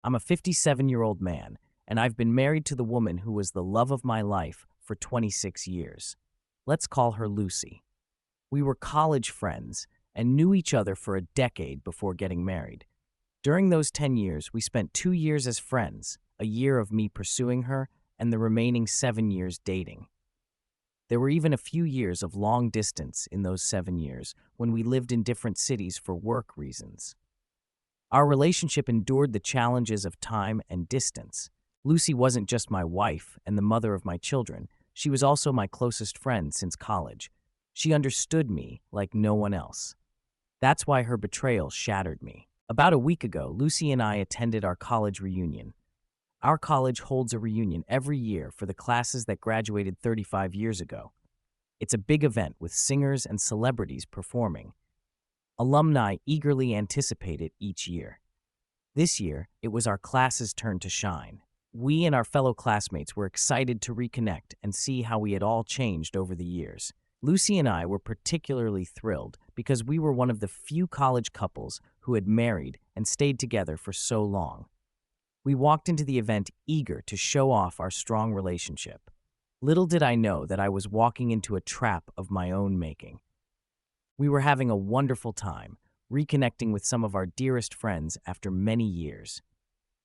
I'm a 57-year-old man, and I've been married to the woman who was the love of my life for 26 years. Let's call her Lucy. We were college friends and knew each other for a decade before getting married. During those 10 years, we spent 2 years as friends, a year of me pursuing her, and the remaining 7 years dating. There were even a few years of long distance in those 7 years when we lived in different cities for work reasons. Our relationship endured the challenges of time and distance. Lucy wasn't just my wife and the mother of my children, she was also my closest friend since college. She understood me like no one else. That's why her betrayal shattered me. About a week ago, Lucy and I attended our college reunion. Our college holds a reunion every year for the classes that graduated 35 years ago. It's a big event with singers and celebrities performing. Alumni eagerly anticipate it each year. This year, it was our class's turn to shine. We and our fellow classmates were excited to reconnect and see how we had all changed over the years. Lucy and I were particularly thrilled because we were one of the few college couples who had married and stayed together for so long. We walked into the event eager to show off our strong relationship. Little did I know that I was walking into a trap of my own making. We were having a wonderful time, reconnecting with some of our dearest friends after many years.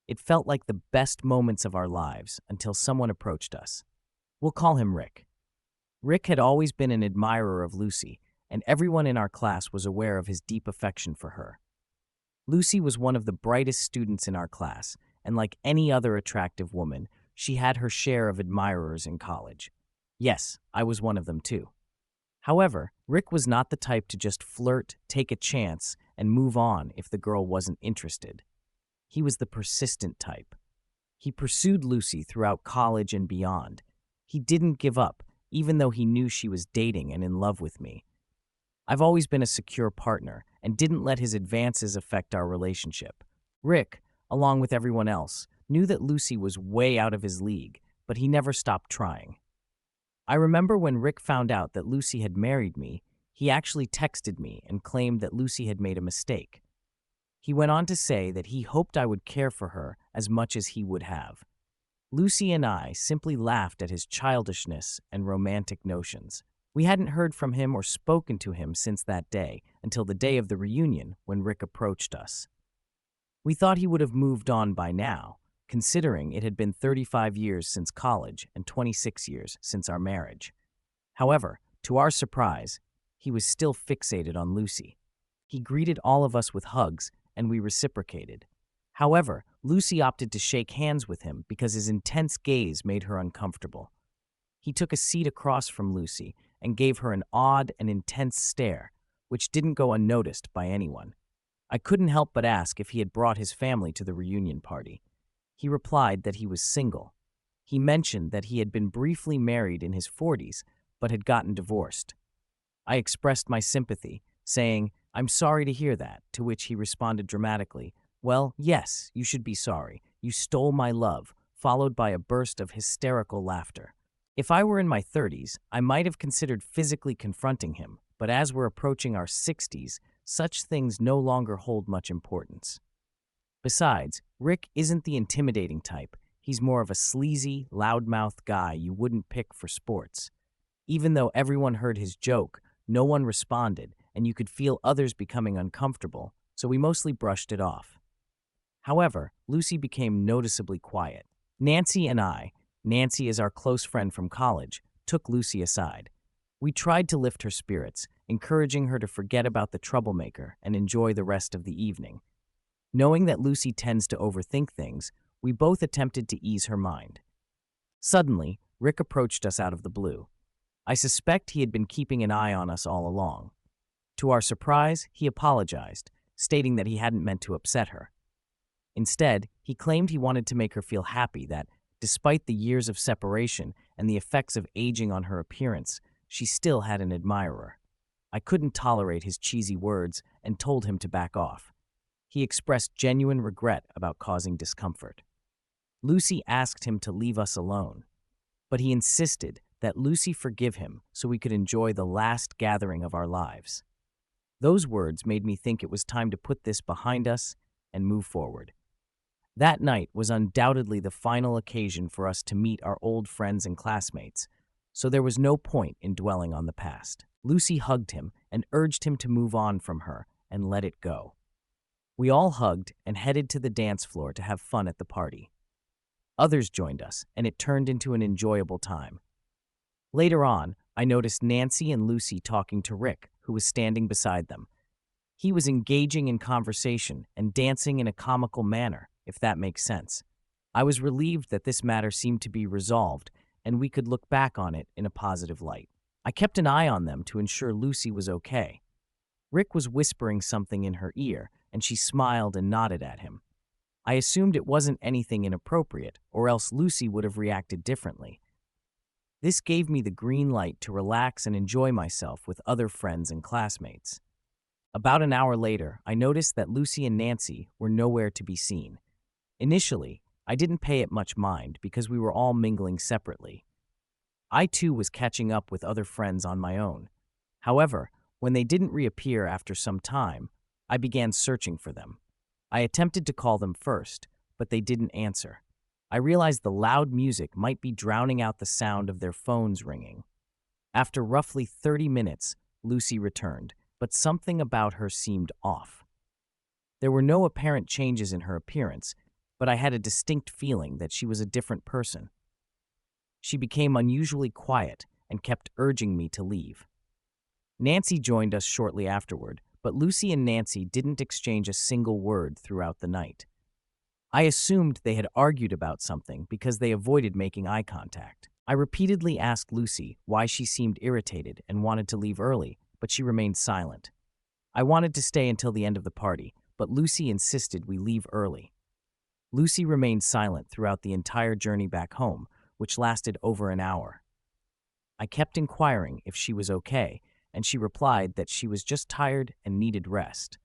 It felt like the best moments of our lives until someone approached us. We'll call him Rick. Rick had always been an admirer of Lucy, and everyone in our class was aware of his deep affection for her. Lucy was one of the brightest students in our class, and like any other attractive woman, she had her share of admirers in college. Yes, I was one of them too. However, Rick was not the type to just flirt, take a chance, and move on if the girl wasn't interested. He was the persistent type. He pursued Lucy throughout college and beyond. He didn't give up, even though he knew she was dating and in love with me. I've always been a secure partner and didn't let his advances affect our relationship. Rick, along with everyone else, knew that Lucy was way out of his league, but he never stopped trying. I remember when Rick found out that Lucy had married me, he actually texted me and claimed that Lucy had made a mistake. He went on to say that he hoped I would care for her as much as he would have. Lucy and I simply laughed at his childishness and romantic notions. We hadn't heard from him or spoken to him since that day until the day of the reunion when Rick approached us. We thought he would have moved on by now, considering it had been 35 years since college and 26 years since our marriage. However, to our surprise, he was still fixated on Lucy. He greeted all of us with hugs, and we reciprocated. However, Lucy opted to shake hands with him because his intense gaze made her uncomfortable. He took a seat across from Lucy and gave her an odd and intense stare, which didn't go unnoticed by anyone. I couldn't help but ask if he had brought his family to the reunion party. He replied that he was single. He mentioned that he had been briefly married in his 40s, but had gotten divorced. I expressed my sympathy, saying, "I'm sorry to hear that," to which he responded dramatically, "Well, yes, you should be sorry. You stole my love," followed by a burst of hysterical laughter. If I were in my 30s, I might have considered physically confronting him, but as we're approaching our 60s, such things no longer hold much importance. Besides, Rick isn't the intimidating type. He's more of a sleazy, loudmouth guy you wouldn't pick for sports. Even though everyone heard his joke, no one responded, and you could feel others becoming uncomfortable, so we mostly brushed it off. However, Lucy became noticeably quiet. Nancy is our close friend from college, took Lucy aside. We tried to lift her spirits, encouraging her to forget about the troublemaker and enjoy the rest of the evening. Knowing that Lucy tends to overthink things, we both attempted to ease her mind. Suddenly, Rick approached us out of the blue. I suspect he had been keeping an eye on us all along. To our surprise, he apologized, stating that he hadn't meant to upset her. Instead, he claimed he wanted to make her feel happy that, despite the years of separation and the effects of aging on her appearance, she still had an admirer. I couldn't tolerate his cheesy words and told him to back off. He expressed genuine regret about causing discomfort. Lucy asked him to leave us alone, but he insisted that Lucy forgive him so we could enjoy the last gathering of our lives. Those words made me think it was time to put this behind us and move forward. That night was undoubtedly the final occasion for us to meet our old friends and classmates, so there was no point in dwelling on the past. Lucy hugged him and urged him to move on from her and let it go. We all hugged and headed to the dance floor to have fun at the party. Others joined us, and it turned into an enjoyable time. Later on, I noticed Nancy and Lucy talking to Rick, who was standing beside them. He was engaging in conversation and dancing in a comical manner, if that makes sense. I was relieved that this matter seemed to be resolved, and we could look back on it in a positive light. I kept an eye on them to ensure Lucy was okay. Rick was whispering something in her ear, and she smiled and nodded at him. I assumed it wasn't anything inappropriate, or else Lucy would have reacted differently. This gave me the green light to relax and enjoy myself with other friends and classmates. About an hour later, I noticed that Lucy and Nancy were nowhere to be seen. Initially, I didn't pay it much mind because we were all mingling separately. I too was catching up with other friends on my own. However, when they didn't reappear after some time, I began searching for them. I attempted to call them first, but they didn't answer. I realized the loud music might be drowning out the sound of their phones ringing. After roughly 30 minutes, Lucy returned, but something about her seemed off. There were no apparent changes in her appearance, but I had a distinct feeling that she was a different person. She became unusually quiet and kept urging me to leave. Nancy joined us shortly afterward, but Lucy and Nancy didn't exchange a single word throughout the night. I assumed they had argued about something because they avoided making eye contact. I repeatedly asked Lucy why she seemed irritated and wanted to leave early, but she remained silent. I wanted to stay until the end of the party, but Lucy insisted we leave early. Lucy remained silent throughout the entire journey back home, which lasted over an hour. I kept inquiring if she was okay, and she replied that she was just tired and needed rest.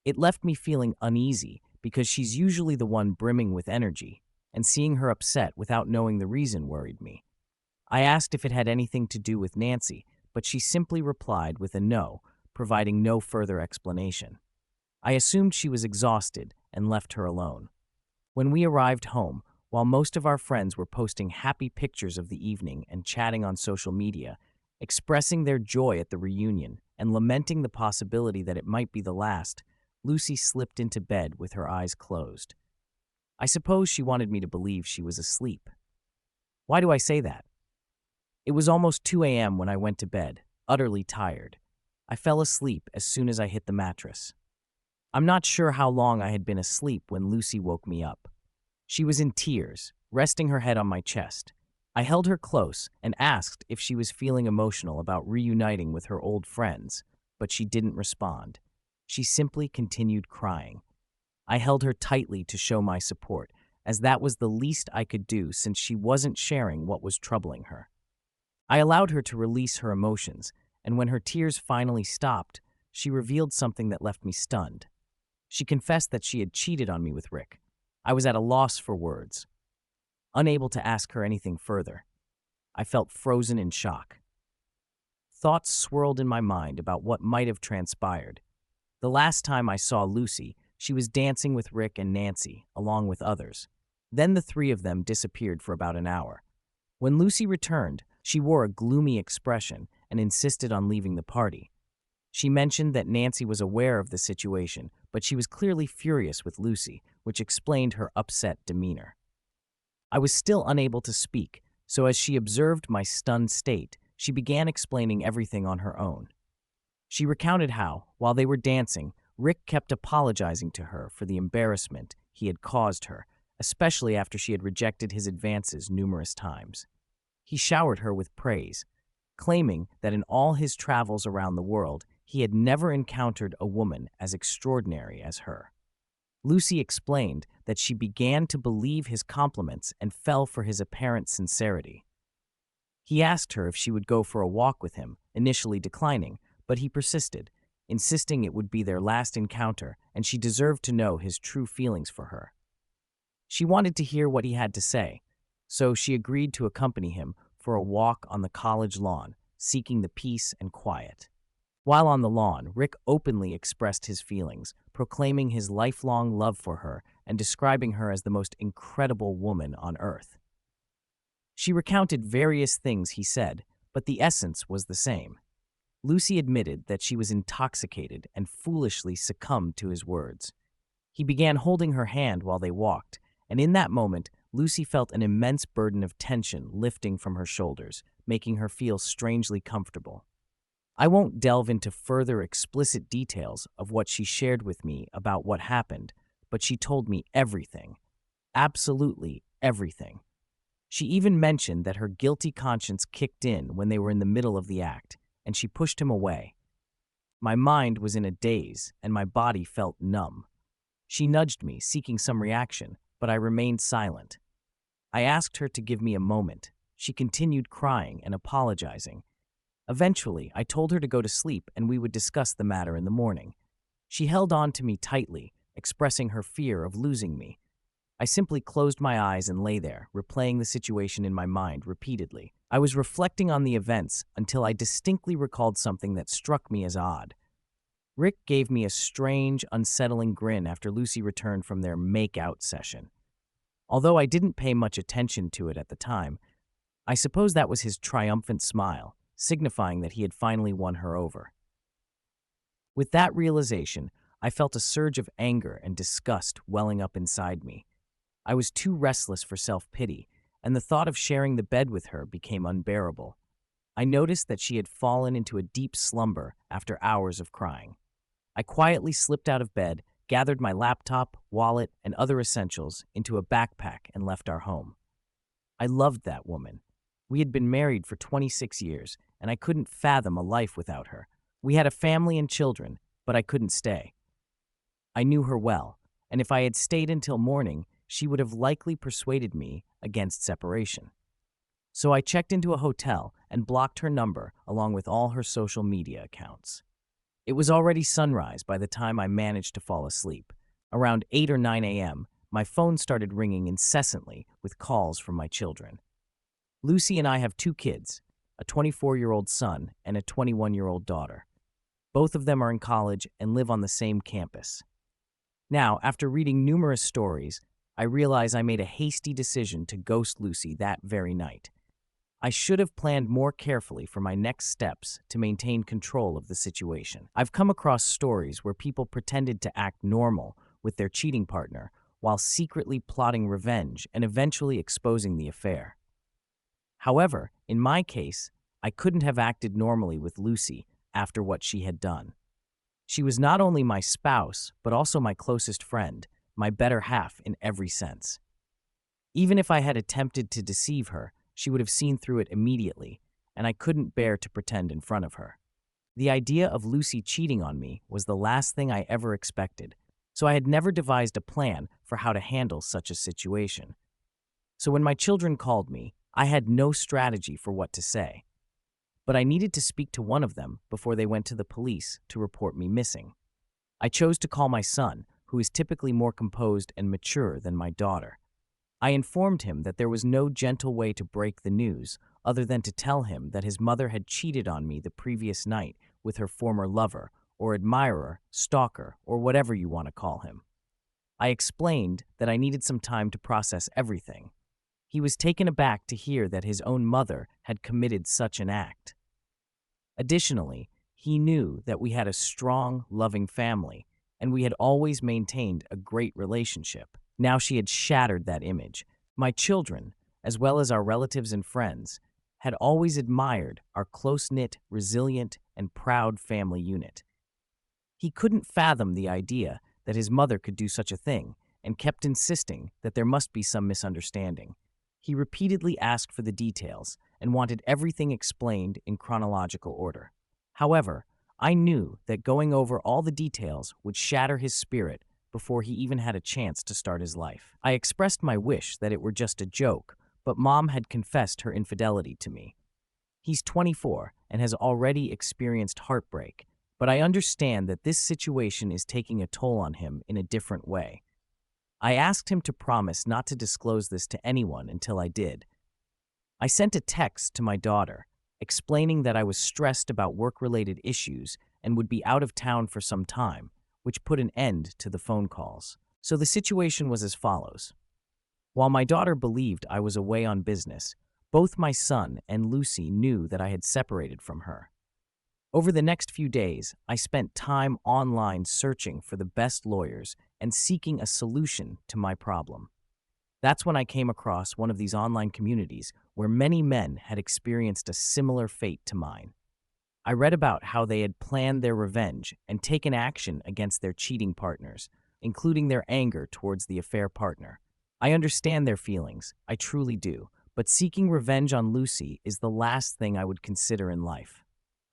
It left me feeling uneasy because she's usually the one brimming with energy, and seeing her upset without knowing the reason worried me. I asked if it had anything to do with Nancy, but she simply replied with a no, providing no further explanation. I assumed she was exhausted and left her alone. When we arrived home, while most of our friends were posting happy pictures of the evening and chatting on social media, expressing their joy at the reunion and lamenting the possibility that it might be the last, Lucy slipped into bed with her eyes closed. I suppose she wanted me to believe she was asleep. Why do I say that? It was almost 2 a.m. when I went to bed, utterly tired. I fell asleep as soon as I hit the mattress. I'm not sure how long I had been asleep when Lucy woke me up. She was in tears, resting her head on my chest. I held her close and asked if she was feeling emotional about reuniting with her old friends, but she didn't respond. She simply continued crying. I held her tightly to show my support, as that was the least I could do since she wasn't sharing what was troubling her. I allowed her to release her emotions, and when her tears finally stopped, she revealed something that left me stunned. She confessed that she had cheated on me with Rick. I was at a loss for words, unable to ask her anything further. I felt frozen in shock. Thoughts swirled in my mind about what might have transpired. The last time I saw Lucy, she was dancing with Rick and Nancy, along with others. Then the three of them disappeared for about an hour. When Lucy returned, she wore a gloomy expression and insisted on leaving the party. She mentioned that Nancy was aware of the situation, but she was clearly furious with Lucy, which explained her upset demeanor. I was still unable to speak, so as she observed my stunned state, she began explaining everything on her own. She recounted how, while they were dancing, Rick kept apologizing to her for the embarrassment he had caused her, especially after she had rejected his advances numerous times. He showered her with praise, claiming that in all his travels around the world, he had never encountered a woman as extraordinary as her. Lucy explained that she began to believe his compliments and fell for his apparent sincerity. He asked her if she would go for a walk with him, initially declining, but he persisted, insisting it would be their last encounter and she deserved to know his true feelings for her. She wanted to hear what he had to say, so she agreed to accompany him for a walk on the college lawn, seeking the peace and quiet. While on the lawn, Rick openly expressed his feelings, proclaiming his lifelong love for her and describing her as the most incredible woman on earth. She recounted various things he said, but the essence was the same. Lucy admitted that she was intoxicated and foolishly succumbed to his words. He began holding her hand while they walked, and in that moment, Lucy felt an immense burden of tension lifting from her shoulders, making her feel strangely comfortable. I won't delve into further explicit details of what she shared with me about what happened, but she told me everything. Absolutely everything. She even mentioned that her guilty conscience kicked in when they were in the middle of the act, and she pushed him away. My mind was in a daze, and my body felt numb. She nudged me, seeking some reaction, but I remained silent. I asked her to give me a moment. She continued crying and apologizing. Eventually, I told her to go to sleep and we would discuss the matter in the morning. She held on to me tightly, expressing her fear of losing me. I simply closed my eyes and lay there, replaying the situation in my mind repeatedly. I was reflecting on the events until I distinctly recalled something that struck me as odd. Rick gave me a strange, unsettling grin after Lucy returned from their make-out session. Although I didn't pay much attention to it at the time, I suppose that was his triumphant smile, signifying that he had finally won her over. With that realization, I felt a surge of anger and disgust welling up inside me. I was too restless for self-pity, and the thought of sharing the bed with her became unbearable. I noticed that she had fallen into a deep slumber after hours of crying. I quietly slipped out of bed, gathered my laptop, wallet, and other essentials into a backpack and left our home. I loved that woman. We had been married for 26 years, and I couldn't fathom a life without her. We had a family and children, but I couldn't stay. I knew her well, and if I had stayed until morning, she would have likely persuaded me against separation. So I checked into a hotel and blocked her number along with all her social media accounts. It was already sunrise by the time I managed to fall asleep. Around 8 or 9 a.m., my phone started ringing incessantly with calls from my children. Lucy and I have 2 kids, a 24-year-old son and a 21-year-old daughter. Both of them are in college and live on the same campus. Now, after reading numerous stories, I realize I made a hasty decision to ghost Lucy that very night. I should have planned more carefully for my next steps to maintain control of the situation. I've come across stories where people pretended to act normal with their cheating partner while secretly plotting revenge and eventually exposing the affair. However, in my case, I couldn't have acted normally with Lucy after what she had done. She was not only my spouse, but also my closest friend, my better half in every sense. Even if I had attempted to deceive her, she would have seen through it immediately, and I couldn't bear to pretend in front of her. The idea of Lucy cheating on me was the last thing I ever expected, so I had never devised a plan for how to handle such a situation. So when my children called me, I had no strategy for what to say. But I needed to speak to one of them before they went to the police to report me missing. I chose to call my son, who is typically more composed and mature than my daughter. I informed him that there was no gentle way to break the news other than to tell him that his mother had cheated on me the previous night with her former lover, or admirer, stalker, or whatever you want to call him. I explained that I needed some time to process everything. He was taken aback to hear that his own mother had committed such an act. Additionally, he knew that we had a strong, loving family, and we had always maintained a great relationship. Now she had shattered that image. My children, as well as our relatives and friends, had always admired our close-knit, resilient, and proud family unit. He couldn't fathom the idea that his mother could do such a thing and kept insisting that there must be some misunderstanding. He repeatedly asked for the details and wanted everything explained in chronological order. However, I knew that going over all the details would shatter his spirit before he even had a chance to start his life. I expressed my wish that it were just a joke, but Mom had confessed her infidelity to me. He's 24 and has already experienced heartbreak, but I understand that this situation is taking a toll on him in a different way. I asked him to promise not to disclose this to anyone until I did. I sent a text to my daughter, explaining that I was stressed about work-related issues and would be out of town for some time, which put an end to the phone calls. So the situation was as follows. While my daughter believed I was away on business, both my son and Lucy knew that I had separated from her. Over the next few days, I spent time online searching for the best lawyers and seeking a solution to my problem. That's when I came across one of these online communities where many men had experienced a similar fate to mine. I read about how they had planned their revenge and taken action against their cheating partners, including their anger towards the affair partner. I understand their feelings, I truly do, but seeking revenge on Lucy is the last thing I would consider in life.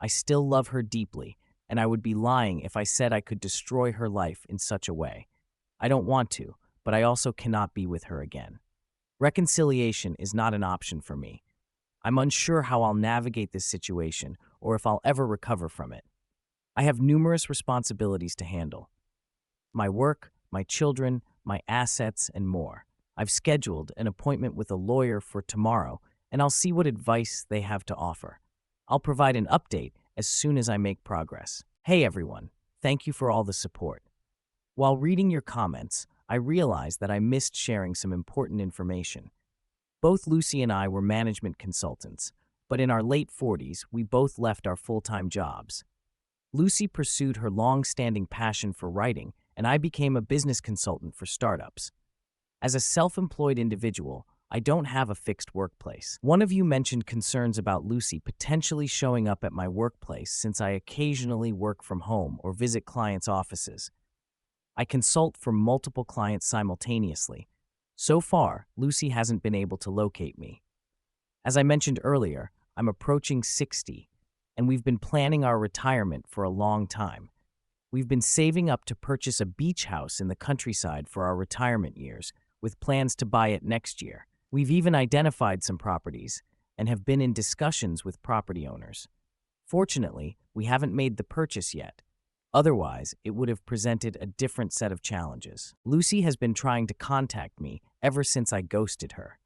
I still love her deeply, and I would be lying if I said I could destroy her life in such a way. I don't want to, but I also cannot be with her again. Reconciliation is not an option for me. I'm unsure how I'll navigate this situation or if I'll ever recover from it. I have numerous responsibilities to handle. My work, my children, my assets, and more. I've scheduled an appointment with a lawyer for tomorrow, and I'll see what advice they have to offer. I'll provide an update as soon as I make progress. Hey everyone, thank you for all the support. While reading your comments, I realized that I missed sharing some important information. Both Lucy and I were management consultants, but in our late 40s, we both left our full-time jobs. Lucy pursued her long-standing passion for writing, and I became a business consultant for startups. As a self-employed individual, I don't have a fixed workplace. One of you mentioned concerns about Lucy potentially showing up at my workplace since I occasionally work from home or visit clients' offices. I consult for multiple clients simultaneously. So far, Lucy hasn't been able to locate me. As I mentioned earlier, I'm approaching 60, and we've been planning our retirement for a long time. We've been saving up to purchase a beach house in the countryside for our retirement years, with plans to buy it next year. We've even identified some properties and have been in discussions with property owners. Fortunately, we haven't made the purchase yet. Otherwise, it would have presented a different set of challenges. Lucy has been trying to contact me ever since I ghosted her.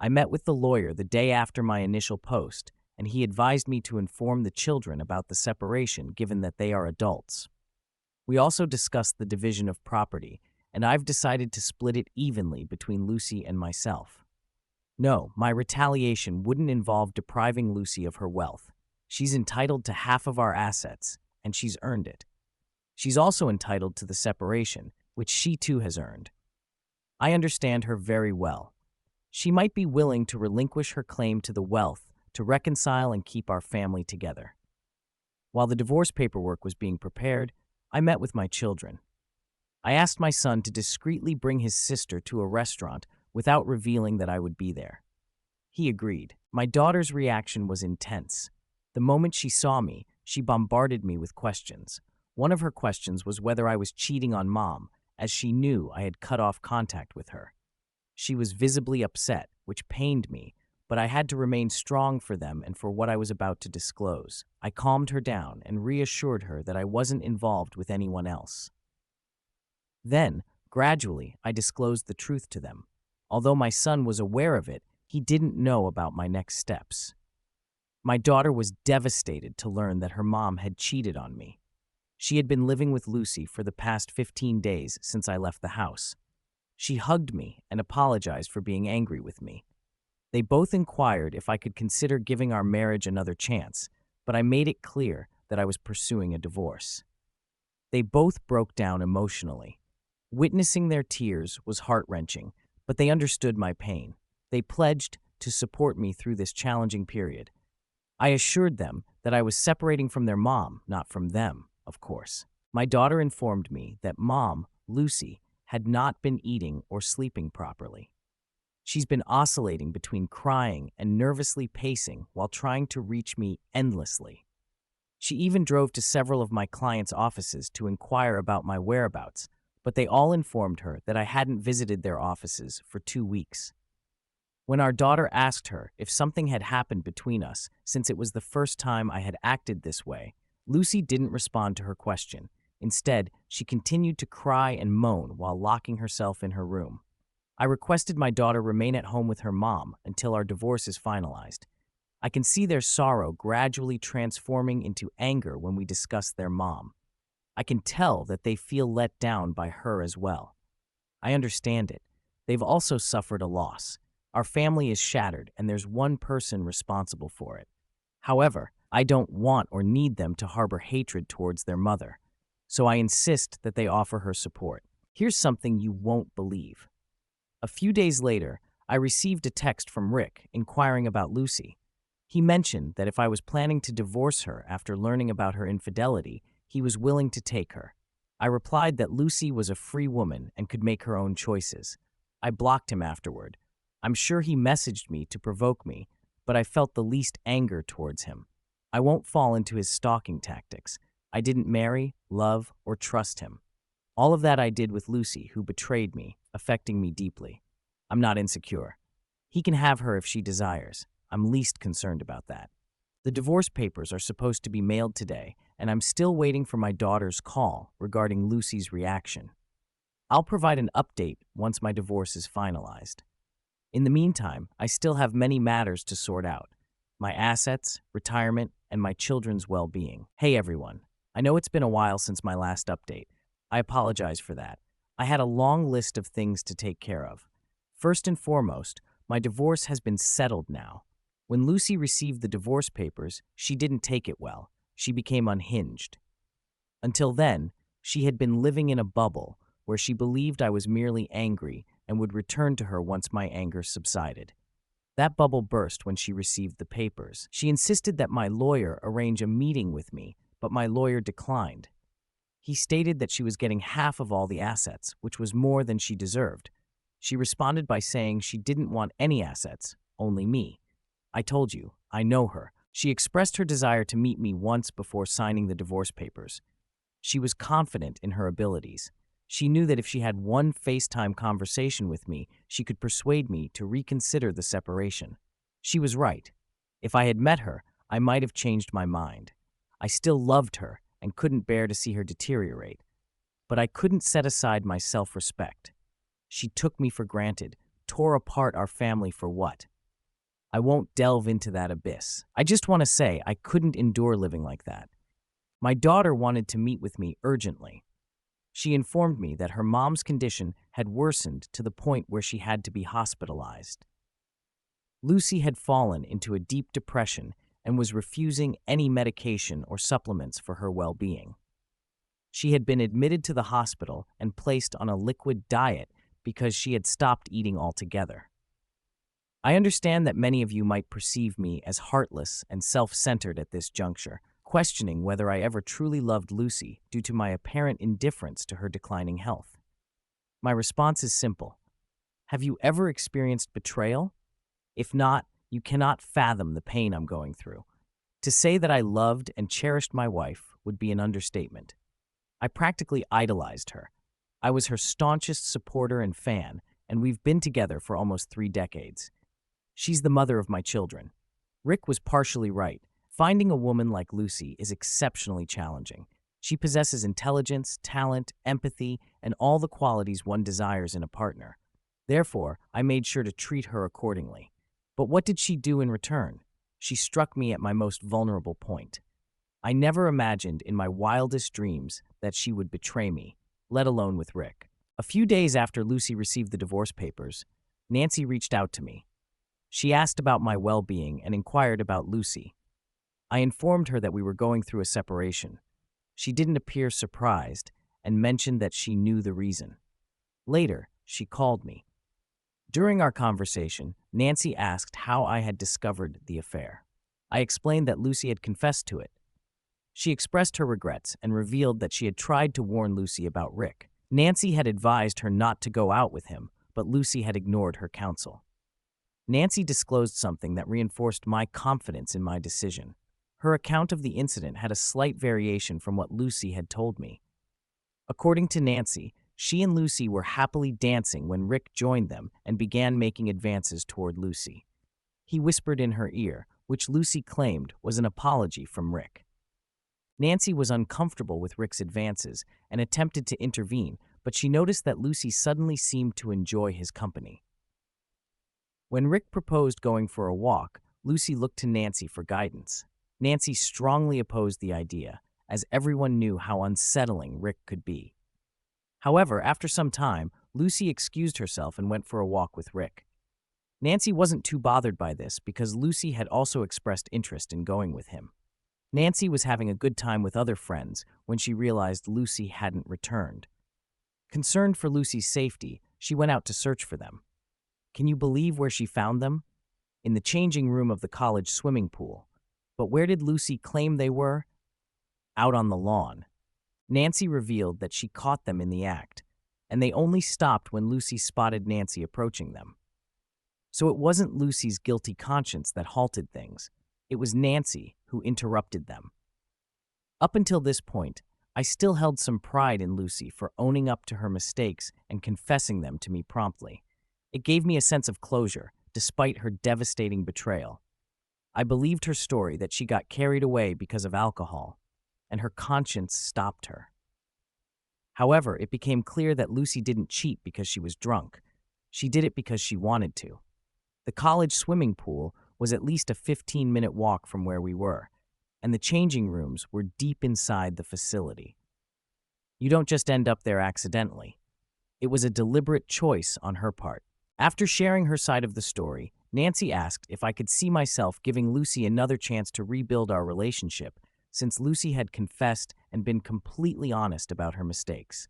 I met with the lawyer the day after my initial post, and he advised me to inform the children about the separation given that they are adults. We also discussed the division of property, and I've decided to split it evenly between Lucy and myself. No, my retaliation wouldn't involve depriving Lucy of her wealth. She's entitled to half of our assets, and she's earned it. She's also entitled to the separation, which she too has earned. I understand her very well. She might be willing to relinquish her claim to the wealth to reconcile and keep our family together. While the divorce paperwork was being prepared, I met with my children. I asked my son to discreetly bring his sister to a restaurant without revealing that I would be there. He agreed. My daughter's reaction was intense. The moment she saw me, she bombarded me with questions. One of her questions was whether I was cheating on Mom, as she knew I had cut off contact with her. She was visibly upset, which pained me, but I had to remain strong for them and for what I was about to disclose. I calmed her down and reassured her that I wasn't involved with anyone else. Then, gradually, I disclosed the truth to them. Although my son was aware of it, he didn't know about my next steps. My daughter was devastated to learn that her mom had cheated on me. She had been living with Lucy for the past 15 days since I left the house. She hugged me and apologized for being angry with me. They both inquired if I could consider giving our marriage another chance, but I made it clear that I was pursuing a divorce. They both broke down emotionally. Witnessing their tears was heart-wrenching, but they understood my pain. They pledged to support me through this challenging period. I assured them that I was separating from their mom, not from them, of course. My daughter informed me that Mom, Lucy, had not been eating or sleeping properly. She's been oscillating between crying and nervously pacing while trying to reach me endlessly. She even drove to several of my clients' offices to inquire about my whereabouts, but they all informed her that I hadn't visited their offices for 2 weeks. When our daughter asked her if something had happened between us, since it was the first time I had acted this way, Lucy didn't respond to her question. Instead, she continued to cry and moan while locking herself in her room. I requested my daughter remain at home with her mom until our divorce is finalized. I can see their sorrow gradually transforming into anger when we discuss their mom. I can tell that they feel let down by her as well. I understand it. They've also suffered a loss. Our family is shattered, and there's one person responsible for it. However, I don't want or need them to harbor hatred towards their mother, so I insist that they offer her support. Here's something you won't believe. A few days later, I received a text from Rick inquiring about Lucy. He mentioned that if I was planning to divorce her after learning about her infidelity, he was willing to take her. I replied that Lucy was a free woman and could make her own choices. I blocked him afterward. I'm sure he messaged me to provoke me, but I felt the least anger towards him. I won't fall into his stalking tactics. I didn't marry, love, or trust him. All of that I did with Lucy, who betrayed me, affecting me deeply. I'm not insecure. He can have her if she desires. I'm least concerned about that. The divorce papers are supposed to be mailed today, and I'm still waiting for my daughter's call regarding Lucy's reaction. I'll provide an update once my divorce is finalized. In the meantime, I still have many matters to sort out: my assets, retirement, and my children's well-being. Hey everyone, I know it's been a while since my last update. I apologize for that. I had a long list of things to take care of. First and foremost, my divorce has been settled now. When Lucy received the divorce papers, she didn't take it well. She became unhinged. Until then, she had been living in a bubble where she believed I was merely angry and would return to her once my anger subsided. That bubble burst when she received the papers. She insisted that my lawyer arrange a meeting with me, but my lawyer declined. He stated that she was getting half of all the assets, which was more than she deserved. She responded by saying she didn't want any assets, only me. I told you, I know her. She expressed her desire to meet me once before signing the divorce papers. She was confident in her abilities. She knew that if she had one FaceTime conversation with me, she could persuade me to reconsider the separation. She was right. If I had met her, I might have changed my mind. I still loved her and couldn't bear to see her deteriorate. But I couldn't set aside my self-respect. She took me for granted, tore apart our family for what? I won't delve into that abyss. I just want to say I couldn't endure living like that. My daughter wanted to meet with me urgently. She informed me that her mom's condition had worsened to the point where she had to be hospitalized. Lucy had fallen into a deep depression and was refusing any medication or supplements for her well-being. She had been admitted to the hospital and placed on a liquid diet because she had stopped eating altogether. I understand that many of you might perceive me as heartless and self-centered at this juncture, questioning whether I ever truly loved Lucy due to my apparent indifference to her declining health. My response is simple. Have you ever experienced betrayal? If not, you cannot fathom the pain I'm going through. To say that I loved and cherished my wife would be an understatement. I practically idolized her. I was her staunchest supporter and fan, and we've been together for almost 3 decades. She's the mother of my children. Rick was partially right. Finding a woman like Lucy is exceptionally challenging. She possesses intelligence, talent, empathy, and all the qualities one desires in a partner. Therefore, I made sure to treat her accordingly. But what did she do in return? She struck me at my most vulnerable point. I never imagined in my wildest dreams that she would betray me, let alone with Rick. A few days after Lucy received the divorce papers, Nancy reached out to me. She asked about my well-being and inquired about Lucy. I informed her that we were going through a separation. She didn't appear surprised and mentioned that she knew the reason. Later, she called me. During our conversation, Nancy asked how I had discovered the affair. I explained that Lucy had confessed to it. She expressed her regrets and revealed that she had tried to warn Lucy about Rick. Nancy had advised her not to go out with him, but Lucy had ignored her counsel. Nancy disclosed something that reinforced my confidence in my decision. Her account of the incident had a slight variation from what Lucy had told me. According to Nancy, she and Lucy were happily dancing when Rick joined them and began making advances toward Lucy. He whispered in her ear, which Lucy claimed was an apology from Rick. Nancy was uncomfortable with Rick's advances and attempted to intervene, but she noticed that Lucy suddenly seemed to enjoy his company. When Rick proposed going for a walk, Lucy looked to Nancy for guidance. Nancy strongly opposed the idea, as everyone knew how unsettling Rick could be. However, after some time, Lucy excused herself and went for a walk with Rick. Nancy wasn't too bothered by this because Lucy had also expressed interest in going with him. Nancy was having a good time with other friends when she realized Lucy hadn't returned. Concerned for Lucy's safety, she went out to search for them. Can you believe where she found them? In the changing room of the college swimming pool. But where did Lucy claim they were? Out on the lawn. Nancy revealed that she caught them in the act, and they only stopped when Lucy spotted Nancy approaching them. So it wasn't Lucy's guilty conscience that halted things. It was Nancy who interrupted them. Up until this point, I still held some pride in Lucy for owning up to her mistakes and confessing them to me promptly. It gave me a sense of closure, despite her devastating betrayal. I believed her story that she got carried away because of alcohol, and her conscience stopped her. However, it became clear that Lucy didn't cheat because she was drunk. She did it because she wanted to. The college swimming pool was at least a 15-minute walk from where we were, and the changing rooms were deep inside the facility. You don't just end up there accidentally. It was a deliberate choice on her part. After sharing her side of the story, Nancy asked if I could see myself giving Lucy another chance to rebuild our relationship, since Lucy had confessed and been completely honest about her mistakes.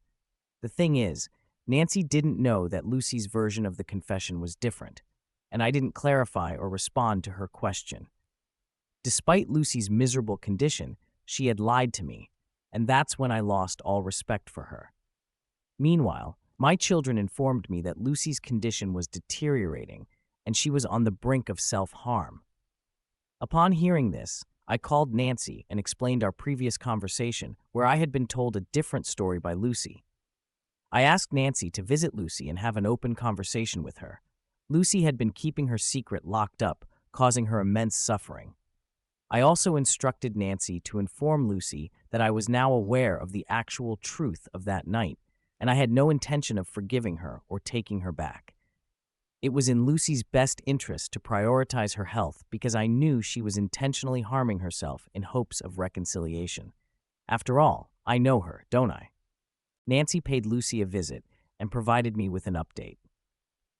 The thing is, Nancy didn't know that Lucy's version of the confession was different, and I didn't clarify or respond to her question. Despite Lucy's miserable condition, she had lied to me, and that's when I lost all respect for her. Meanwhile, my children informed me that Lucy's condition was deteriorating, and she was on the brink of self-harm. Upon hearing this, I called Nancy and explained our previous conversation where I had been told a different story by Lucy. I asked Nancy to visit Lucy and have an open conversation with her. Lucy had been keeping her secret locked up, causing her immense suffering. I also instructed Nancy to inform Lucy that I was now aware of the actual truth of that night, and I had no intention of forgiving her or taking her back. It was in Lucy's best interest to prioritize her health because I knew she was intentionally harming herself in hopes of reconciliation. After all, I know her, don't I? Nancy paid Lucy a visit and provided me with an update.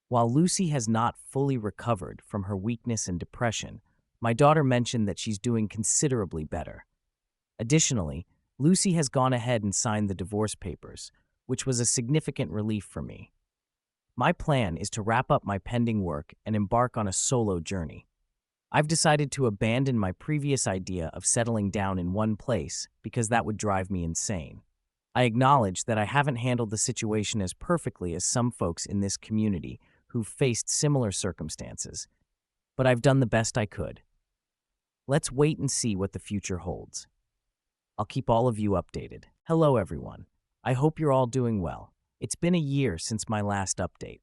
While Lucy has not fully recovered from her weakness and depression, my daughter mentioned that she's doing considerably better. Additionally, Lucy has gone ahead and signed the divorce papers, which was a significant relief for me. My plan is to wrap up my pending work and embark on a solo journey. I've decided to abandon my previous idea of settling down in one place because that would drive me insane. I acknowledge that I haven't handled the situation as perfectly as some folks in this community who've faced similar circumstances, but I've done the best I could. Let's wait and see what the future holds. I'll keep all of you updated. Hello, everyone. I hope you're all doing well. It's been a year since my last update.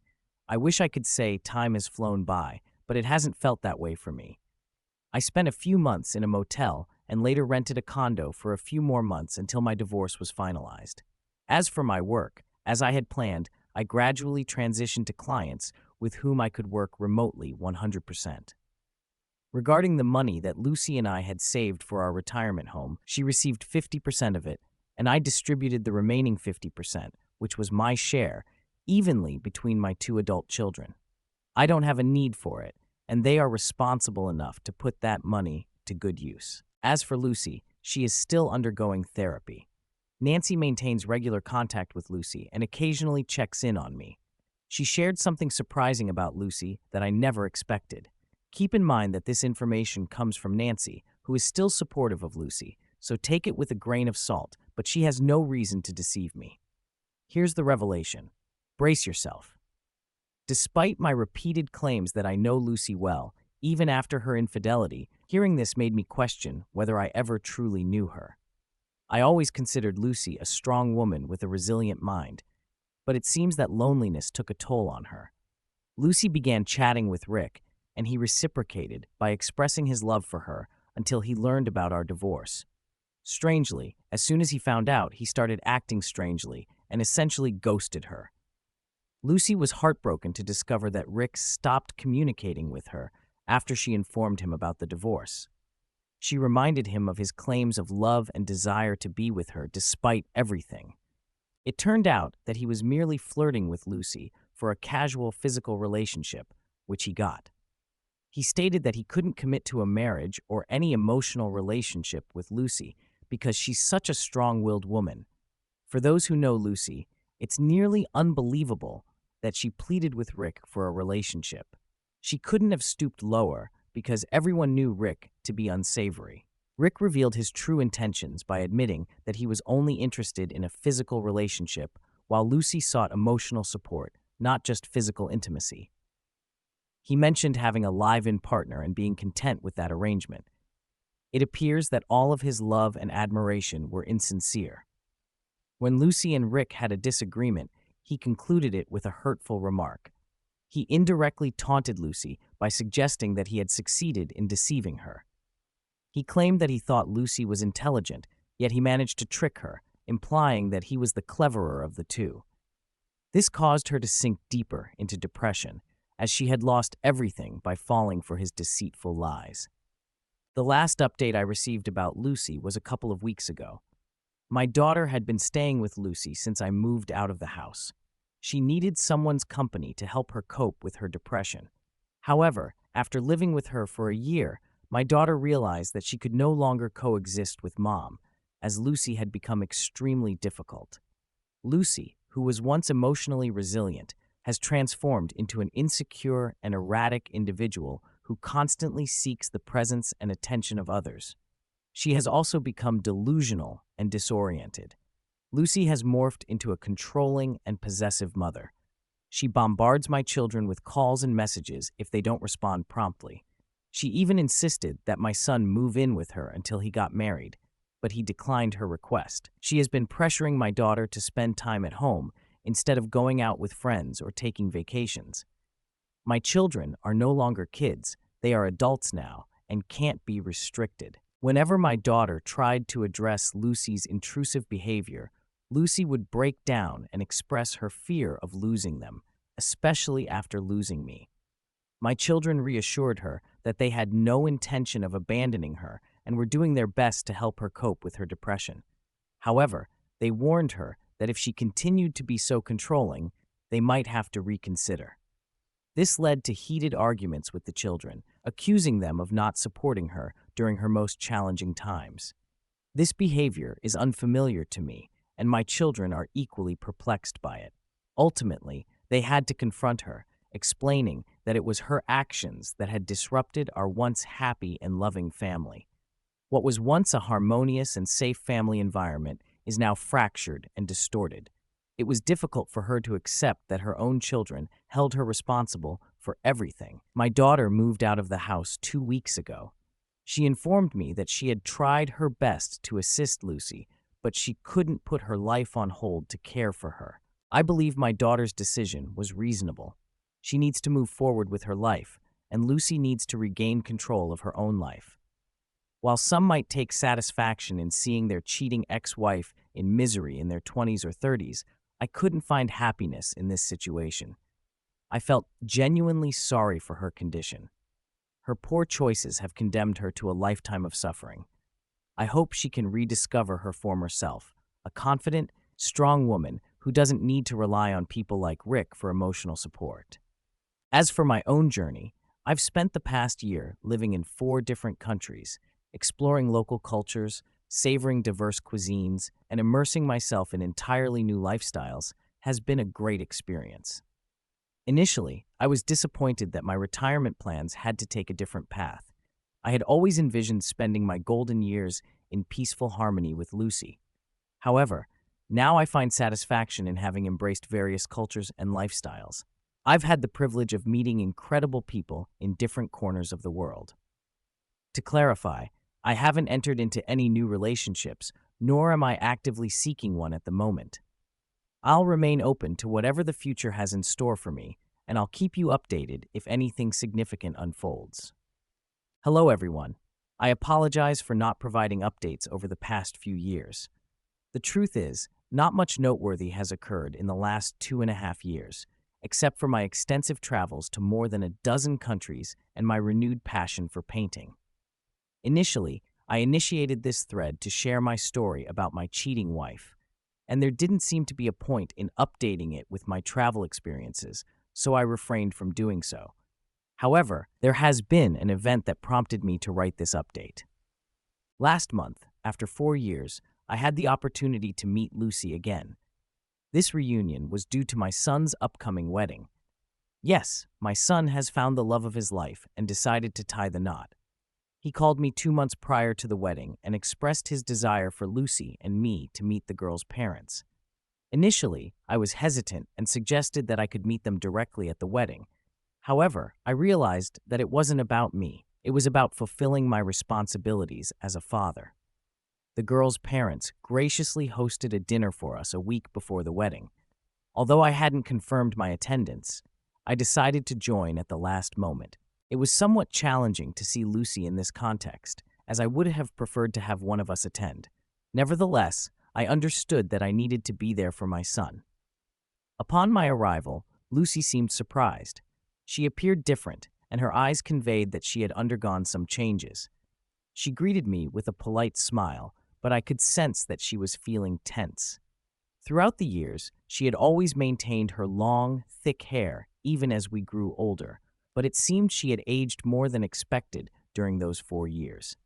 I wish I could say time has flown by, but it hasn't felt that way for me. I spent a few months in a motel and later rented a condo for a few more months until my divorce was finalized. As for my work, as I had planned, I gradually transitioned to clients with whom I could work remotely 100%. Regarding the money that Lucy and I had saved for our retirement home, she received 50% of it, and I distributed the remaining 50%, which was my share, evenly between my 2 adult children. I don't have a need for it, and they are responsible enough to put that money to good use. As for Lucy, she is still undergoing therapy. Nancy maintains regular contact with Lucy and occasionally checks in on me. She shared something surprising about Lucy that I never expected. Keep in mind that this information comes from Nancy, who is still supportive of Lucy, so take it with a grain of salt, but she has no reason to deceive me. Here's the revelation. Brace yourself. Despite my repeated claims that I know Lucy well, even after her infidelity, hearing this made me question whether I ever truly knew her. I always considered Lucy a strong woman with a resilient mind, but it seems that loneliness took a toll on her. Lucy began chatting with Rick, and he reciprocated by expressing his love for her until he learned about our divorce. Strangely, as soon as he found out, he started acting strangely and essentially ghosted her. Lucy was heartbroken to discover that Rick stopped communicating with her after she informed him about the divorce. She reminded him of his claims of love and desire to be with her despite everything. It turned out that he was merely flirting with Lucy for a casual physical relationship, which he got. He stated that he couldn't commit to a marriage or any emotional relationship with Lucy because she's such a strong-willed woman. For those who know Lucy, it's nearly unbelievable that she pleaded with Rick for a relationship. She couldn't have stooped lower because everyone knew Rick to be unsavory. Rick revealed his true intentions by admitting that he was only interested in a physical relationship, while Lucy sought emotional support, not just physical intimacy. He mentioned having a live-in partner and being content with that arrangement. It appears that all of his love and admiration were insincere. When Lucy and Rick had a disagreement, he concluded it with a hurtful remark. He indirectly taunted Lucy by suggesting that he had succeeded in deceiving her. He claimed that he thought Lucy was intelligent, yet he managed to trick her, implying that he was the cleverer of the two. This caused her to sink deeper into depression, as she had lost everything by falling for his deceitful lies. The last update I received about Lucy was a couple of weeks ago. My daughter had been staying with Lucy since I moved out of the house. She needed someone's company to help her cope with her depression. However, after living with her for a year, my daughter realized that she could no longer coexist with Mom, as Lucy had become extremely difficult. Lucy, who was once emotionally resilient, has transformed into an insecure and erratic individual who constantly seeks the presence and attention of others. She has also become delusional and disoriented. Lucy has morphed into a controlling and possessive mother. She bombards my children with calls and messages if they don't respond promptly. She even insisted that my son move in with her until he got married, but he declined her request. She has been pressuring my daughter to spend time at home instead of going out with friends or taking vacations. My children are no longer kids, they are adults now and can't be restricted. Whenever my daughter tried to address Lucy's intrusive behavior, Lucy would break down and express her fear of losing them, especially after losing me. My children reassured her that they had no intention of abandoning her and were doing their best to help her cope with her depression. However, they warned her that if she continued to be so controlling, they might have to reconsider. This led to heated arguments with the children, accusing them of not supporting her during her most challenging times. This behavior is unfamiliar to me, and my children are equally perplexed by it. Ultimately, they had to confront her, explaining that it was her actions that had disrupted our once happy and loving family. What was once a harmonious and safe family environment is now fractured and distorted. It was difficult for her to accept that her own children held her responsible for everything. My daughter moved out of the house 2 weeks ago. She informed me that she had tried her best to assist Lucy, but she couldn't put her life on hold to care for her. I believe my daughter's decision was reasonable. She needs to move forward with her life, and Lucy needs to regain control of her own life. While some might take satisfaction in seeing their cheating ex-wife in misery in their 20s or 30s, I couldn't find happiness in this situation. I felt genuinely sorry for her condition. Her poor choices have condemned her to a lifetime of suffering. I hope she can rediscover her former self, a confident, strong woman who doesn't need to rely on people like Rick for emotional support. As for my own journey, I've spent the past year living in 4 different countries, exploring local cultures, savoring diverse cuisines, and immersing myself in entirely new lifestyles has been a great experience. Initially, I was disappointed that my retirement plans had to take a different path. I had always envisioned spending my golden years in peaceful harmony with Lucy. However, now I find satisfaction in having embraced various cultures and lifestyles. I've had the privilege of meeting incredible people in different corners of the world. To clarify, I haven't entered into any new relationships, nor am I actively seeking one at the moment. I'll remain open to whatever the future has in store for me, and I'll keep you updated if anything significant unfolds. Hello, everyone. I apologize for not providing updates over the past few years. The truth is, not much noteworthy has occurred in the last 2.5 years, except for my extensive travels to more than a dozen countries and my renewed passion for painting. Initially, I initiated this thread to share my story about my cheating wife, and there didn't seem to be a point in updating it with my travel experiences, so I refrained from doing so. However, there has been an event that prompted me to write this update. Last month, after 4 years, I had the opportunity to meet Lucy again. This reunion was due to my son's upcoming wedding. Yes, my son has found the love of his life and decided to tie the knot. He called me 2 months prior to the wedding and expressed his desire for Lucy and me to meet the girl's parents. Initially, I was hesitant and suggested that I could meet them directly at the wedding. However, I realized that it wasn't about me. It was about fulfilling my responsibilities as a father. The girl's parents graciously hosted a dinner for us a week before the wedding. Although I hadn't confirmed my attendance, I decided to join at the last moment. It was somewhat challenging to see Lucy in this context, as I would have preferred to have one of us attend. Nevertheless, I understood that I needed to be there for my son. Upon my arrival, Lucy seemed surprised. She appeared different, and her eyes conveyed that she had undergone some changes. She greeted me with a polite smile, but I could sense that she was feeling tense. Throughout the years, she had always maintained her long, thick hair, even as we grew older, but it seemed she had aged more than expected during those 4 years.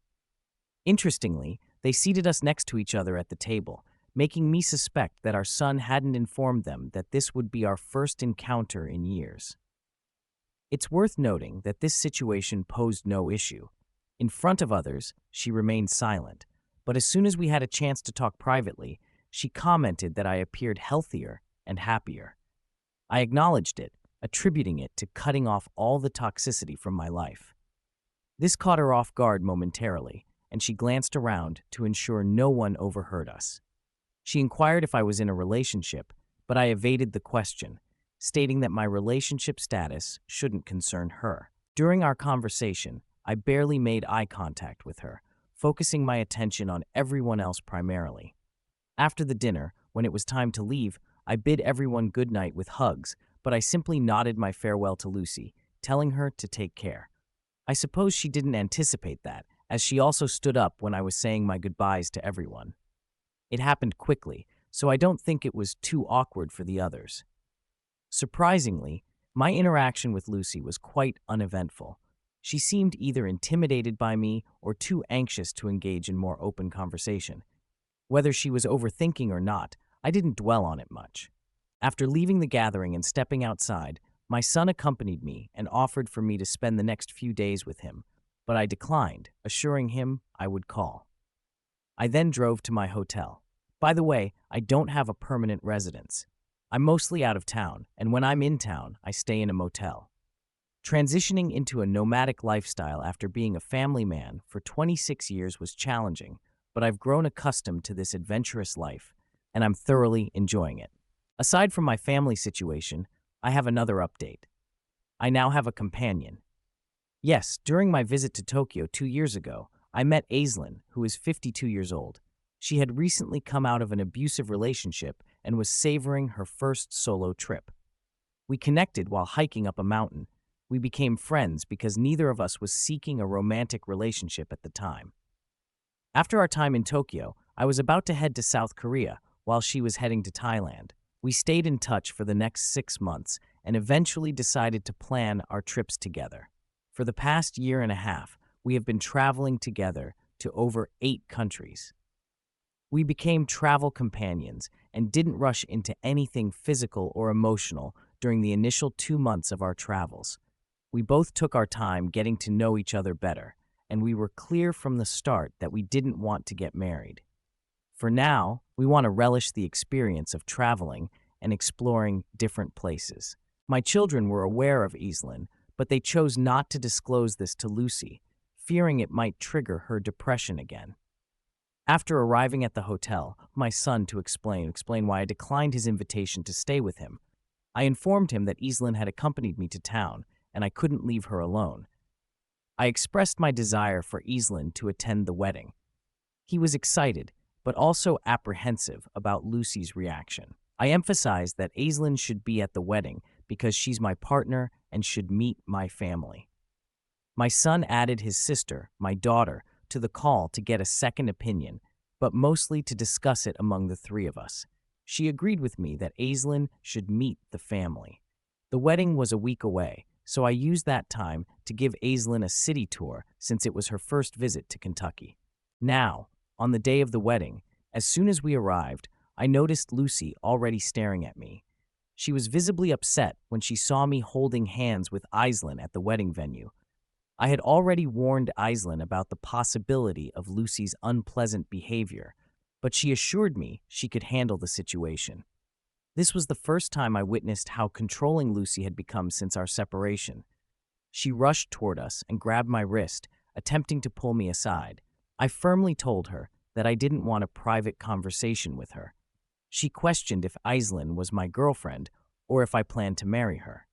Interestingly, they seated us next to each other at the table, making me suspect that our son hadn't informed them that this would be our first encounter in years. It's worth noting that this situation posed no issue. In front of others, she remained silent, but as soon as we had a chance to talk privately, she commented that I appeared healthier and happier. I acknowledged it, attributing it to cutting off all the toxicity from my life. This caught her off guard momentarily, and she glanced around to ensure no one overheard us. She inquired if I was in a relationship, but I evaded the question, stating that my relationship status shouldn't concern her. During our conversation, I barely made eye contact with her, focusing my attention on everyone else primarily. After the dinner, when it was time to leave, I bid everyone good night with hugs, but I simply nodded my farewell to Lucy, telling her to take care. I suppose she didn't anticipate that, as she also stood up when I was saying my goodbyes to everyone. It happened quickly, so I don't think it was too awkward for the others. Surprisingly, my interaction with Lucy was quite uneventful. She seemed either intimidated by me or too anxious to engage in more open conversation. Whether she was overthinking or not, I didn't dwell on it much. After leaving the gathering and stepping outside, my son accompanied me and offered for me to spend the next few days with him, but I declined, assuring him I would call. I then drove to my hotel. By the way, I don't have a permanent residence. I'm mostly out of town, and when I'm in town, I stay in a motel. Transitioning into a nomadic lifestyle after being a family man for 26 years was challenging, but I've grown accustomed to this adventurous life, and I'm thoroughly enjoying it. Aside from my family situation, I have another update. I now have a companion. Yes, during my visit to Tokyo 2 years ago, I met Aislinn, who is 52 years old. She had recently come out of an abusive relationship and was savoring her first solo trip. We connected while hiking up a mountain. We became friends because neither of us was seeking a romantic relationship at the time. After our time in Tokyo, I was about to head to South Korea while she was heading to Thailand. We stayed in touch for the next 6 months and eventually decided to plan our trips together. For the past year and a half, we have been traveling together to over 8 countries. We became travel companions and didn't rush into anything physical or emotional during the initial 2 months of our travels. We both took our time getting to know each other better, and we were clear from the start that we didn't want to get married. For now, we want to relish the experience of traveling and exploring different places. My children were aware of Aislinn, but they chose not to disclose this to Lucy, fearing it might trigger her depression again. After arriving at the hotel, my son to explain why I declined his invitation to stay with him. I informed him that Aislinn had accompanied me to town, and I couldn't leave her alone. I expressed my desire for Aislinn to attend the wedding. He was excited, but also apprehensive about Lucy's reaction. I emphasized that Aislinn should be at the wedding because she's my partner and should meet my family. My son added his sister, my daughter, to the call to get a second opinion, but mostly to discuss it among the three of us. She agreed with me that Aislinn should meet the family. The wedding was a week away, so I used that time to give Aislinn a city tour since it was her first visit to Kentucky. Now, on the day of the wedding, as soon as we arrived, I noticed Lucy already staring at me. She was visibly upset when she saw me holding hands with Aislinn at the wedding venue. I had already warned Aislinn about the possibility of Lucy's unpleasant behavior, but she assured me she could handle the situation. This was the first time I witnessed how controlling Lucy had become since our separation. She rushed toward us and grabbed my wrist, attempting to pull me aside. I firmly told her that I didn't want a private conversation with her. She questioned if Aislinn was my girlfriend or if I planned to marry her.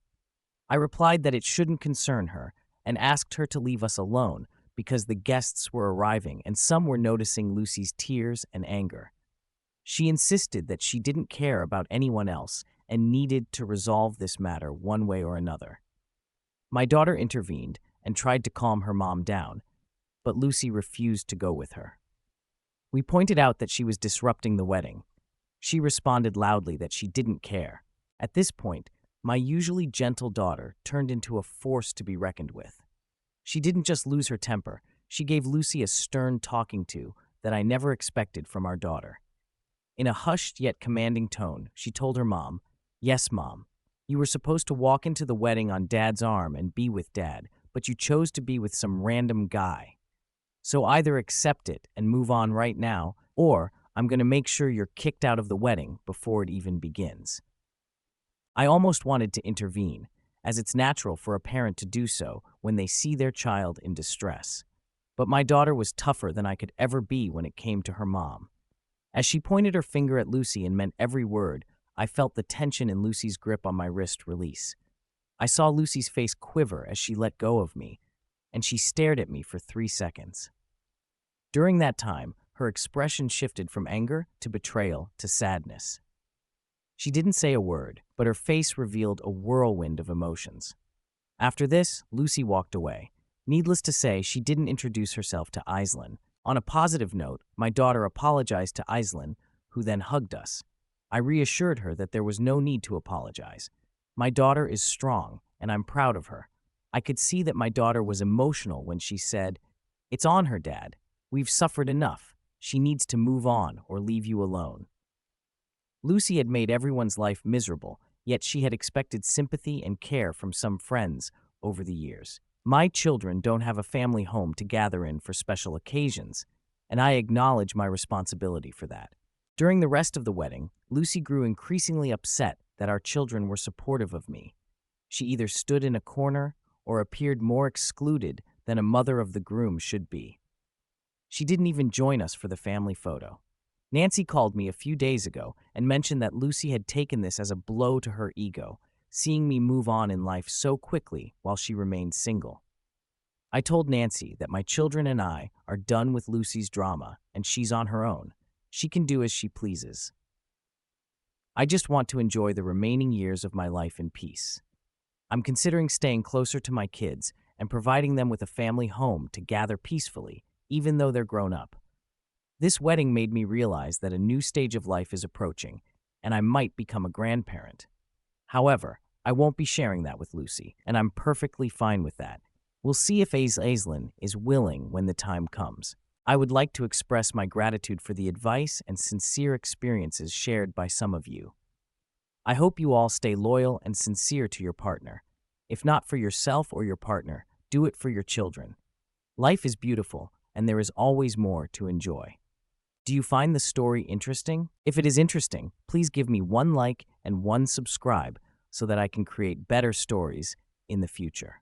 I replied that it shouldn't concern her and asked her to leave us alone because the guests were arriving and some were noticing Lucy's tears and anger. She insisted that she didn't care about anyone else and needed to resolve this matter one way or another. My daughter intervened and tried to calm her mom down, but Lucy refused to go with her. We pointed out that she was disrupting the wedding. She responded loudly that she didn't care. At this point, my usually gentle daughter turned into a force to be reckoned with. She didn't just lose her temper, she gave Lucy a stern talking to that I never expected from our daughter. In a hushed yet commanding tone, she told her mom, "Yes, Mom, you were supposed to walk into the wedding on Dad's arm and be with Dad, but you chose to be with some random guy. So either accept it and move on right now, or I'm going to make sure you're kicked out of the wedding before it even begins." I almost wanted to intervene, as it's natural for a parent to do so when they see their child in distress. But my daughter was tougher than I could ever be when it came to her mom. As she pointed her finger at Lucy and meant every word, I felt the tension in Lucy's grip on my wrist release. I saw Lucy's face quiver as she let go of me, and she stared at me for 3 seconds. During that time, her expression shifted from anger to betrayal to sadness. She didn't say a word, but her face revealed a whirlwind of emotions. After this, Lucy walked away. Needless to say, she didn't introduce herself to Aislinn. On a positive note, my daughter apologized to Aislinn, who then hugged us. I reassured her that there was no need to apologize. My daughter is strong, and I'm proud of her. I could see that my daughter was emotional when she said, "It's on her, Dad. We've suffered enough. She needs to move on or leave you alone." Lucy had made everyone's life miserable, yet she had expected sympathy and care from some friends over the years. My children don't have a family home to gather in for special occasions, and I acknowledge my responsibility for that. During the rest of the wedding, Lucy grew increasingly upset that our children were supportive of me. She either stood in a corner or appeared more excluded than a mother of the groom should be. She didn't even join us for the family photo. Nancy called me a few days ago and mentioned that Lucy had taken this as a blow to her ego, seeing me move on in life so quickly while she remained single. I told Nancy that my children and I are done with Lucy's drama and she's on her own. She can do as she pleases. I just want to enjoy the remaining years of my life in peace. I'm considering staying closer to my kids and providing them with a family home to gather peacefully, even though they're grown up. This wedding made me realize that a new stage of life is approaching, and I might become a grandparent. However, I won't be sharing that with Lucy, and I'm perfectly fine with that. We'll see if Aislinn is willing when the time comes. I would like to express my gratitude for the advice and sincere experiences shared by some of you. I hope you all stay loyal and sincere to your partner. If not for yourself or your partner, do it for your children. Life is beautiful, and there is always more to enjoy. Do you find the story interesting? If it is interesting, please give me 1 like and 1 subscribe so that I can create better stories in the future.